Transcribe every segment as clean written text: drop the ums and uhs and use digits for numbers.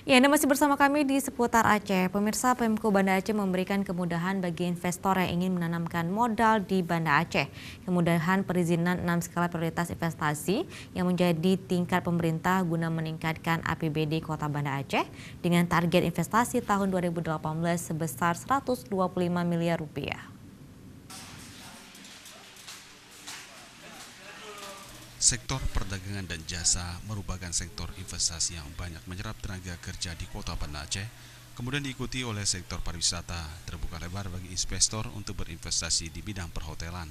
Ya, Anda masih bersama kami di seputar Aceh. Pemirsa, Pemko Banda Aceh memberikan kemudahan bagi investor yang ingin menanamkan modal di Banda Aceh. Kemudahan perizinan 6 skala prioritas investasi yang menjadi tingkat pemerintah guna meningkatkan APBD Kota Banda Aceh dengan target investasi tahun 2018 sebesar 125 miliar rupiah. Sektor perdagangan dan jasa merupakan sektor investasi yang banyak menyerap tenaga kerja di Kota Banda Aceh, kemudian diikuti oleh sektor pariwisata, terbuka lebar bagi investor untuk berinvestasi di bidang perhotelan.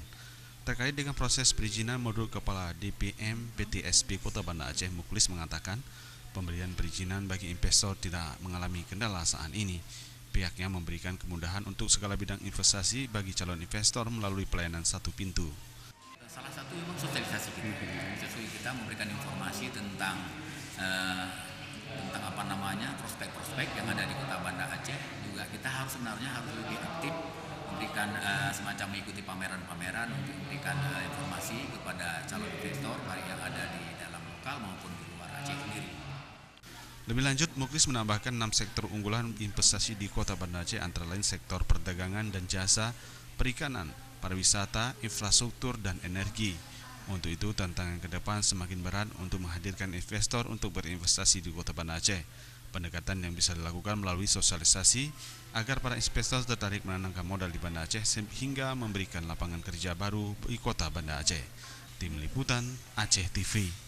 Terkait dengan proses perizinan, menurut Kepala DPM PTSB Kota Banda Aceh Muklis mengatakan, pemberian perizinan bagi investor tidak mengalami kendala saat ini. Pihaknya memberikan kemudahan untuk segala bidang investasi bagi calon investor melalui pelayanan satu pintu. Salah satu memang sosialisasi kita memberikan informasi tentang prospek-prospek yang ada di Kota Banda Aceh. Juga kita sebenarnya harus lebih aktif memberikan semacam mengikuti pameran-pameran untuk memberikan informasi kepada calon investor baik yang ada di dalam lokal maupun di luar Aceh sendiri. Lebih lanjut, Muklis menambahkan 6 sektor unggulan investasi di Kota Banda Aceh antara lain sektor perdagangan dan jasa, perikanan, pariwisata, infrastruktur, dan energi. Untuk itu, tantangan ke depan semakin berat untuk menghadirkan investor untuk berinvestasi di Kota Banda Aceh. Pendekatan yang bisa dilakukan melalui sosialisasi agar para investor tertarik menanamkan modal di Banda Aceh sehingga memberikan lapangan kerja baru di Kota Banda Aceh. Tim Liputan Aceh TV.